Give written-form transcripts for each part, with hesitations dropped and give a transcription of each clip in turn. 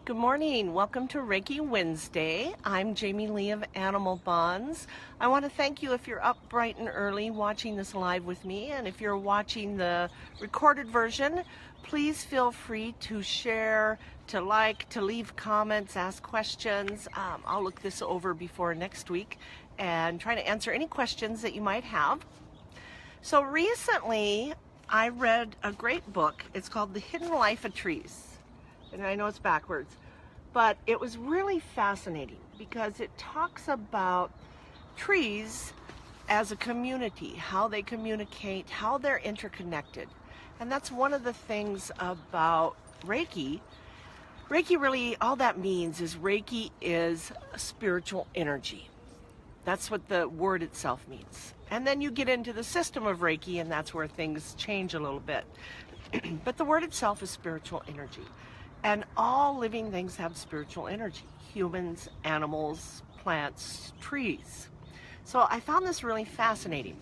Good morning. Welcome to Reiki Wednesday. I'm Jamie Lee of Animal Bonds. I want to thank you if you're up bright and early watching this live with me, and if you're watching the recorded version, please feel free to share, to like, to leave comments, ask questions. I'll look this over before next week and try to answer any questions that you might have. So recently I read a great book. It's called The Hidden Life of Trees. And I know it's backwards, but it was really fascinating because it talks about trees as a community, how they communicate, how they're interconnected. And that's one of the things about Reiki. Reiki really, all that means is Reiki is spiritual energy. That's what the word itself means. And then you get into the system of Reiki, and that's where things change a little bit. But the word itself is spiritual energy. And all living things have spiritual energy. Humans, animals, plants, trees. So I found this really fascinating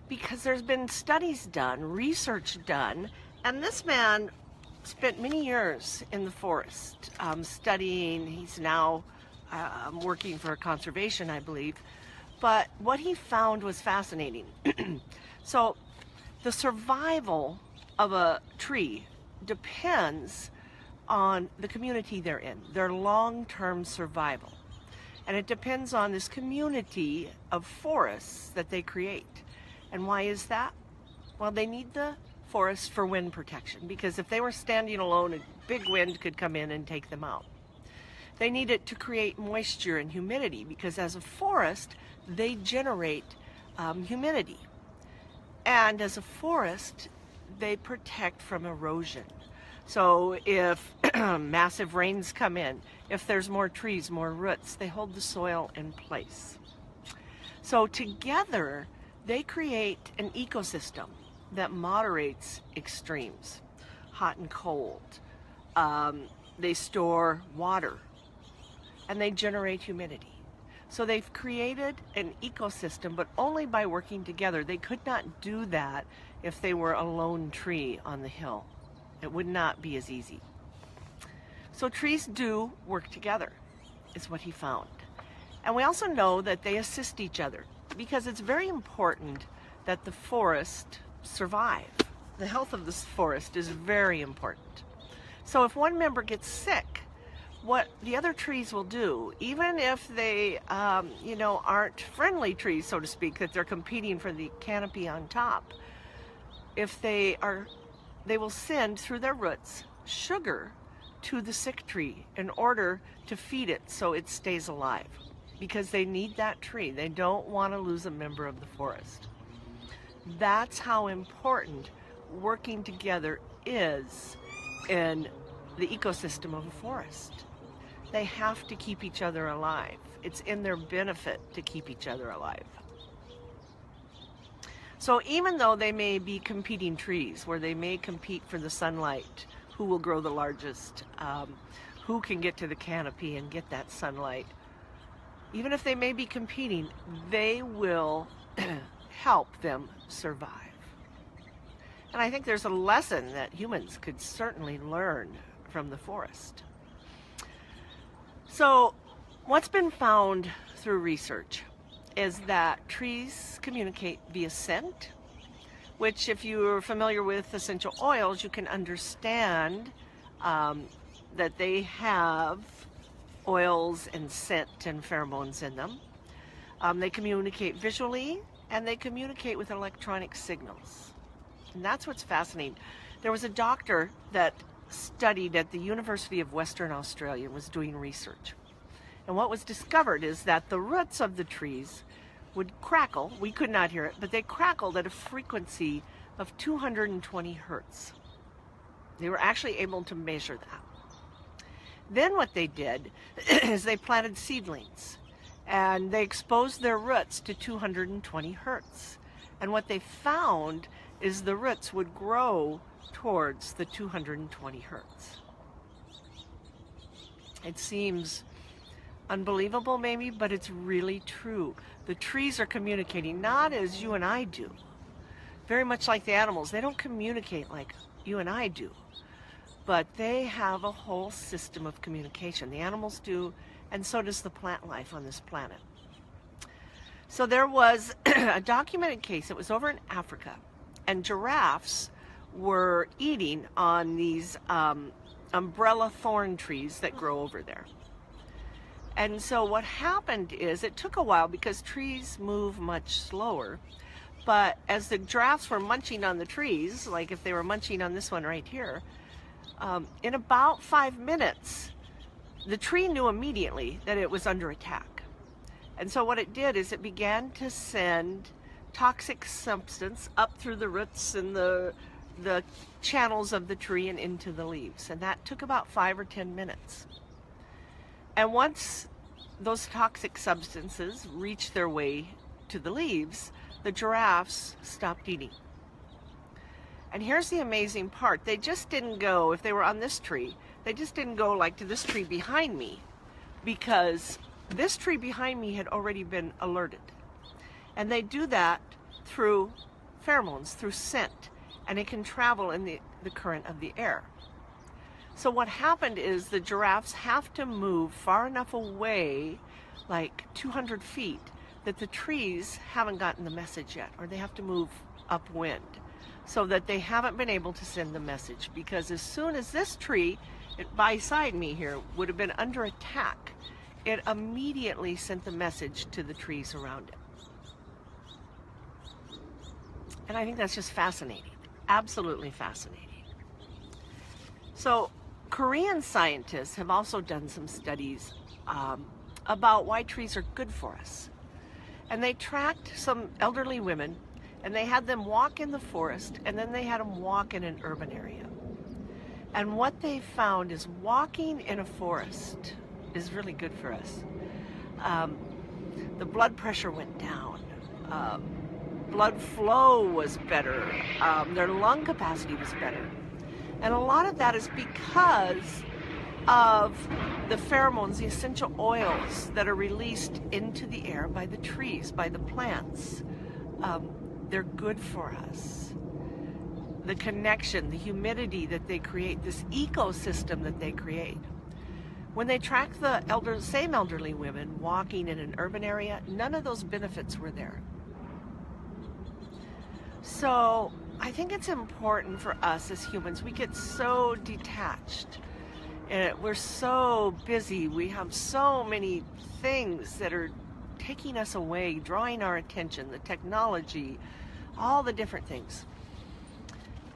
because there's been studies done, research done, and this man spent many years in the forest studying. He's now working for conservation, I believe. But what he found was fascinating. So the survival of a tree depends on the community they're in, their long-term survival. And it depends on this community of forests that they create. And why is that? Well, they need the forest for wind protection, because if they were standing alone, a big wind could come in and take them out. They need it to create moisture and humidity, because as a forest, they generate humidity. And as a forest, they protect from erosion. So if massive rains come in, if there's more trees, more roots, they hold the soil in place. So together, they create an ecosystem that moderates extremes, hot and cold. They store water, and they generate humidity. So they've created an ecosystem, but only by working together. They could not do that if they were a lone tree on the hill. It would not be as easy. So trees do work together, is what he found. And we also know that they assist each other, because it's very important that the forest survive. The health of this forest is very important. So if one member gets sick, what the other trees will do, even if they aren't friendly trees, so to speak, that they're competing for the canopy on top, if they will send through their roots sugar to the sick tree in order to feed it so it stays alive, because they need that tree. They don't want to lose a member of the forest. That's how important working together is in the ecosystem of a forest. They have to keep each other alive. It's in their benefit to keep each other alive. So even though they may be competing trees, where they may compete for the sunlight, who will grow the largest, who can get to the canopy and get that sunlight, even if they may be competing, they will help them survive. And I think there's a lesson that humans could certainly learn from the forest. So what's been found through research is that trees communicate via scent, which, if you're familiar with essential oils, you can understand that they have oils and scent and pheromones in them. They communicate visually, and they communicate with electronic signals. And that's what's fascinating. There was a doctor that studied at the University of Western Australia and was doing research. And what was discovered is that the roots of the trees would crackle. We could not hear it, but they crackled at a frequency of 220 hertz. They were actually able to measure that. Then what they did is they planted seedlings, and they exposed their roots to 220 hertz. And what they found is the roots would grow towards the 220 hertz. It seems unbelievable maybe, but it's really true. The trees are communicating not as you and I do. Very much like the animals, they don't communicate like you and I do. but they have a whole system of communication. The animals do, and so does the plant life on this planet. So there was a documented case, it was over in Africa, and giraffes were eating on these umbrella thorn trees that grow over there. And so what happened is, it took a while because trees move much slower, but as the giraffes were munching on the trees, like if they were munching on this one right here, in about 5 minutes, the tree knew immediately that it was under attack. And so what it did is it began to send toxic substance up through the roots and the channels of the tree and into the leaves. And that took about 5 or 10 minutes. And once those toxic substances reached their way to the leaves, the giraffes stopped eating. And here's the amazing part. They just didn't go, if they were on this tree, they just didn't go like to this tree behind me, because this tree behind me had already been alerted. And they do that through pheromones, through scent, and it can travel in the current of the air. So what happened is the giraffes have to move far enough away, like 200 feet, that the trees haven't gotten the message yet, or they have to move upwind, so that they haven't been able to send the message. Because as soon as this tree, beside me here, would have been under attack, it immediately sent the message to the trees around it. And I think that's just fascinating, absolutely fascinating. So Korean scientists have also done some studies about why trees are good for us. And they tracked some elderly women, and they had them walk in the forest, and then they had them walk in an urban area. And what they found is walking in a forest is really good for us. The blood pressure went down. Blood flow was better. Their lung capacity was better. And a lot of that is because of the pheromones, the essential oils that are released into the air by the trees, by the plants. They're good for us. The connection, the humidity that they create, this ecosystem that they create. When they tracked the same elderly women walking in an urban area, none of those benefits were there. So I think it's important for us as humans. We get so detached. We're so busy. We have so many things that are taking us away, drawing our attention, the technology, all the different things.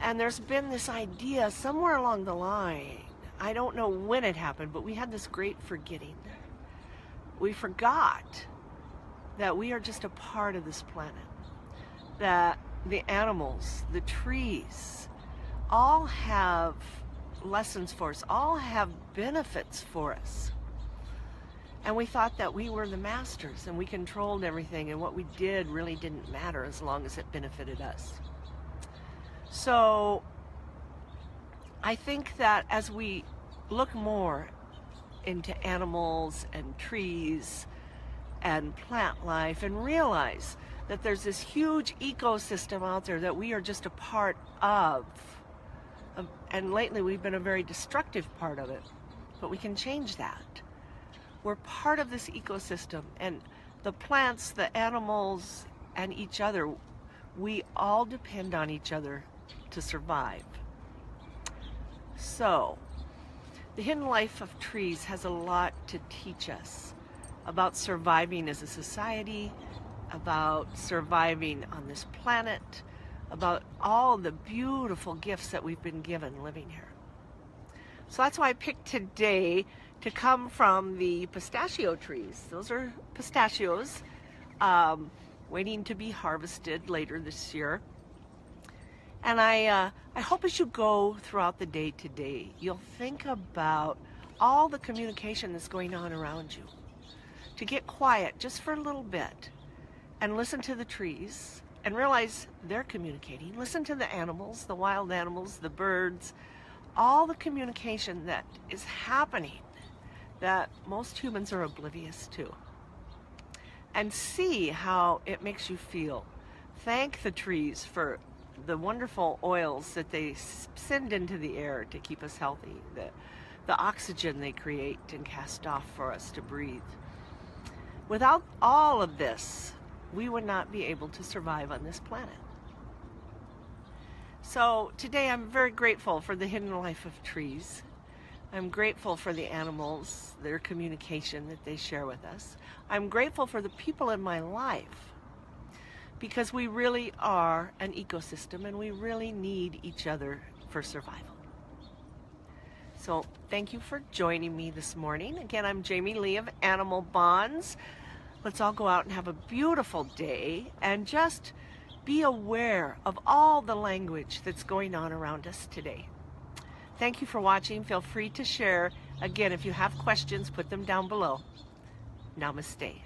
And there's been this idea somewhere along the line, I don't know when it happened, but we had this great forgetting. We forgot that we are just a part of this planet, that the animals, the trees, all have lessons for us, all have benefits for us. And we thought that we were the masters and we controlled everything, and what we did really didn't matter as long as it benefited us. So I think that as we look more into animals and trees and plant life and realize that there's this huge ecosystem out there that we are just a part of, and lately we've been a very destructive part of it, but we can change that. We're part of this ecosystem, and the plants, the animals, and each other, we all depend on each other to survive. So, the hidden life of trees has a lot to teach us about surviving as a society, about surviving on this planet, about all the beautiful gifts that we've been given living here. So that's why I picked today to come from the pistachio trees. Those are pistachios waiting to be harvested later this year. And I hope as you go throughout the day today, you'll think about all the communication that's going on around you. To get quiet just for a little bit and listen to the trees and realize they're communicating. Listen to the animals, the wild animals, the birds, all the communication that is happening that most humans are oblivious to. And see how it makes you feel. Thank the trees for the wonderful oils that they send into the air to keep us healthy, the oxygen they create and cast off for us to breathe. Without all of this, we would not be able to survive on this planet. So today I'm very grateful for the hidden life of trees. I'm grateful for the animals, their communication that they share with us. I'm grateful for the people in my life, because we really are an ecosystem and we really need each other for survival. So thank you for joining me this morning. Again, I'm Jamie Lee of Animal Bonds. Let's all go out and have a beautiful day and just be aware of all the language that's going on around us today. Thank you for watching. Feel free to share. Again, if you have questions, put them down below. Namaste.